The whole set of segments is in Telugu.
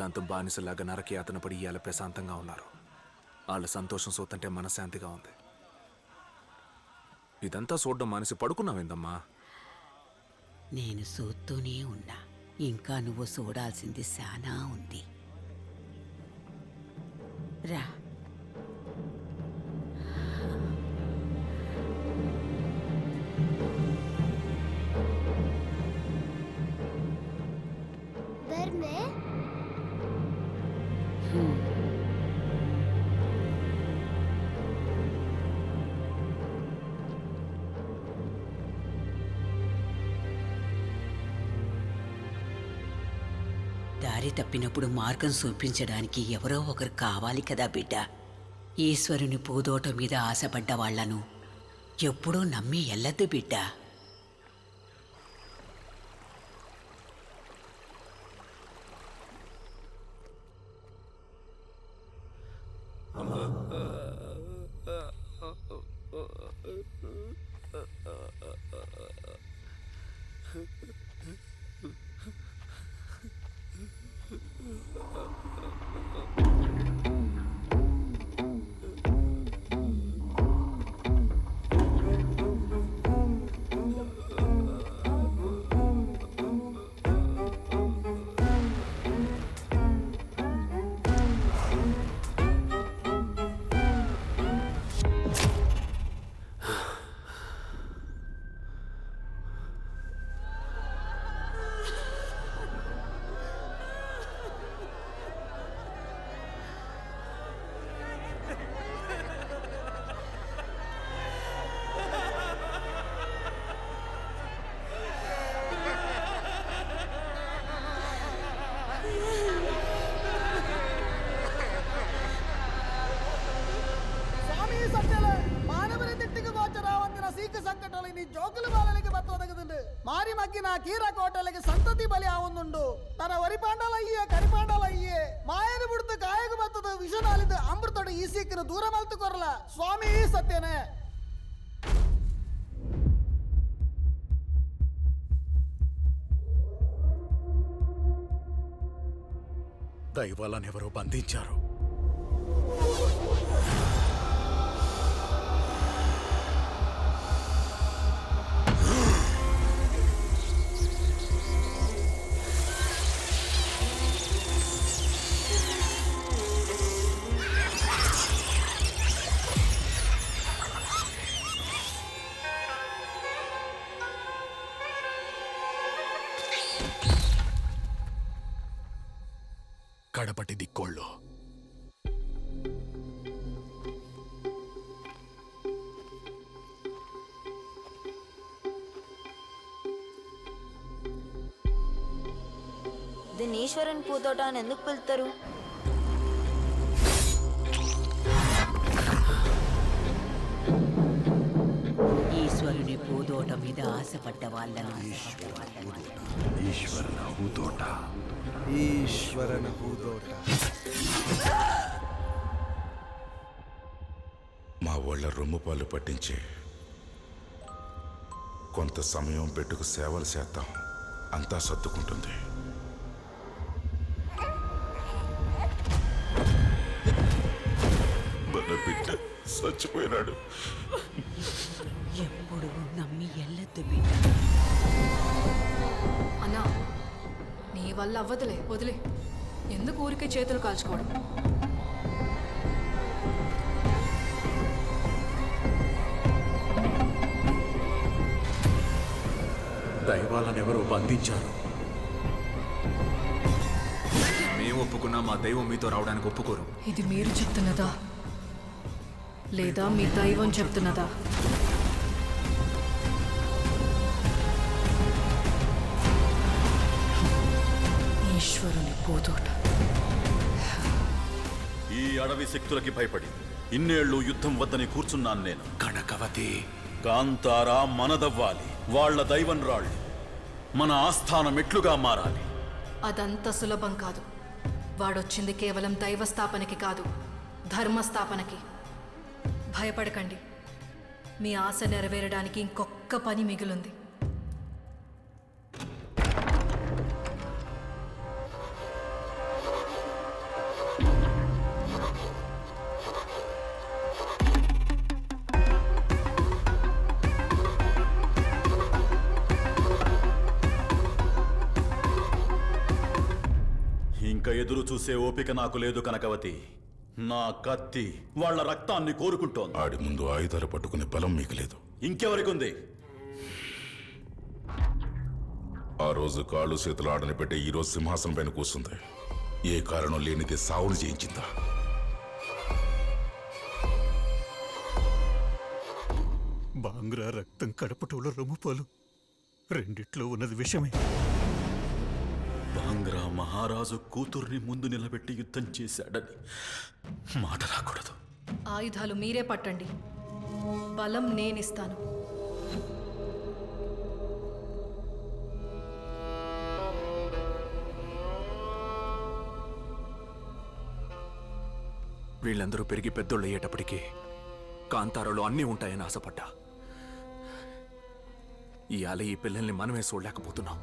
జీవితాంతం బానిసలాగా నరకయాతన పడి ఇవాళ ప్రశాంతంగా ఉన్నారు. వాళ్ళ సంతోషం చూస్తుంటే మనశ్శాంతిగా ఉంది. ఇదంతా చూడడం మానేసి పడుకున్నావేందమ్మా? నేను చూస్తూనే ఉన్నా. ఇంకా నువ్వు చూడాల్సింది చాలా ఉంది. రా. ధర్మే దారి తప్పినప్పుడు మార్గం చూపించడానికి ఎవరో ఒకరు కావాలి కదా బిడ్డ. ఈశ్వరుని పూదోట మీద ఆశపడ్డ వాళ్లను ఎప్పుడూ నమ్మి ఎల్లద్దు బిడ్డ. ಜೋಕುಲು ಬಾಲನಿಗೆ ಬತ್ತೊದಗದುಂಡು ಮಾರಿ ಮಗ್ಗಿನ ಕೀರ ಕೋಟಲೆಗೆ ಸಂತತಿ ಬಲಿ ಆವೊಂದುಂಡು ತನ ವರಿಪಾಂಡಲಯ್ಯೆ ಕರಿಪಾಂಡಲಯ್ಯೆ ಮಾಯನು ಬಿಡ್ತು ಕಾಯಗ ಬತ್ತದ ವಿಷನಾಲಿದ ಅಮೃತೋಡು ಈ ಸಿಕ್ಕನ ದೂರ ಮಲ್ತು ಕೊರಲ ಸ್ವಾಮಿ ಸತ್ಯನೇ. దైవాలనెవరో బంధించారు. కడపటి దిక్కోళ్ళు దీన్ని ఈశ్వరుని పూతోట అని ఎందుకు పిలుస్తారు? ఈశ్వరుని పూదోట మీద ఆశపడ్డ వాళ్ళను ఈశ్వరన పూదోట. మా వాళ్ళ రొమ్ముపాలు పట్టించి కొంత సమయం పెట్టుకు సేవలు చేద్దాం, అంతా సర్దుకుంటుంది. మన బిడ్డ చచ్చిపోయినాడు. ఎప్పుడు నమ్మి ఎల్లద్దు బిడ్డ. అన్నా, నీ వల్ల అవ్వదులే, వదిలే. ఎందుకు ఊరికే చేతులు కాల్చుకోవడం? దైవాలనెవరో బంధించారు. మేము ఒప్పుకున్నా మా దైవం మీతో రావడానికి ఒప్పుకోరు. ఇది మీరు చెప్తున్నదా లేదా మీ దైవం చెప్తున్నదా? ఈశ్వరుని పూతోట. ఈ అడవి శక్తులకి భయపడి ఇన్నేళ్లు యుద్ధం వద్దని కూర్చున్నాను నేను. కనకవతి, కాంతారా మనదవ్వాలి. వాళ్ల దైవం రాళ్ళు మన ఆస్థాన మెట్లుగా మారాలి. అదంత సులభం కాదు. వాడొచ్చింది కేవలం దైవస్థాపనకి కాదు, ధర్మస్థాపనకి. భయపడకండి, మీ ఆశ నెరవేరడానికి ఇంకొక్క పని మిగిలింది. ఎదురు చూసే ఓపిక నాకు లేదు కనకవతి. నా కత్తి వాళ్ళ రక్తాన్ని కోరుకుంటోంది. ఆడి ముందు ఆయుధాలు పట్టుకునే బలం మీకు లేదు. ఇంకెవరికుంది? ఆ రోజు కాళ్ళు చేతులు ఆడని పెట్టే ఈ రోజు సింహాసనం పైన కూర్చుంది. ఏ కారణం లేనిదే సావును చేయించిందా? బాంగ్రా రక్తం కడపటంలో రొమ్ముపాలు రెండిట్లో ఉన్నది విషమే. బాంగ్రా మహారాజు కూతుర్ని ముందు నిలబెట్టి యుద్ధం చేశాడని మాట రాకూడదు. ఆయుధాలు మీరే పట్టండి, బలం నేనిస్తాను. వీళ్ళందరూ పెరిగి పెద్దోళ్ళు అయ్యేటప్పటికీ కాంతారాలో అన్నీ ఉంటాయని ఆశపడ్డా. ఇవాళ ఈ పిల్లల్ని మనమే చూడలేకపోతున్నాం.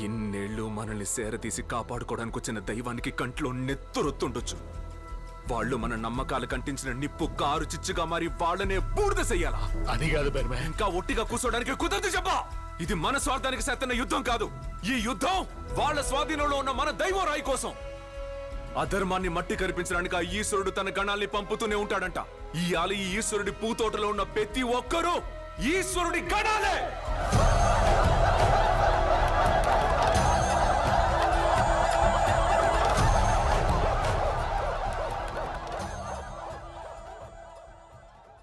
ఇన్నేళ్లు మనల్ని సేరతీసి కాపాడుకోవడానికి వచ్చిన దైవానికి కంట్లో నెత్తురొత్తుండొచ్చు. వాళ్ళు మన నమ్మకాలు కంటించిన నిప్పు కారు చిచ్చుగా మారి వాళ్ళనే బూడిద చెయ్యాలా? అది కాదు బెర్మే. ఇంకా ఒట్టిగా కూర్చోడానికి కుదరదు చెప్పా. ఇది మన స్వార్థానికి చేస్తున్న యుద్ధం కాదు. ఈ యుద్ధం వాళ్ళ స్వాధీనంలో ఉన్న మన దైవ రాయి కోసం. అధర్మాన్ని మట్టి కరిపించడానికి ఆ ఈశ్వరుడు తన గణాల్ని పంపుతూనే ఉంటాడంట. ఈ ఈశ్వరుడి పూతోటలో ఉన్న ప్రతి ఒక్కరూ ఈశ్వరుడి గణాలే.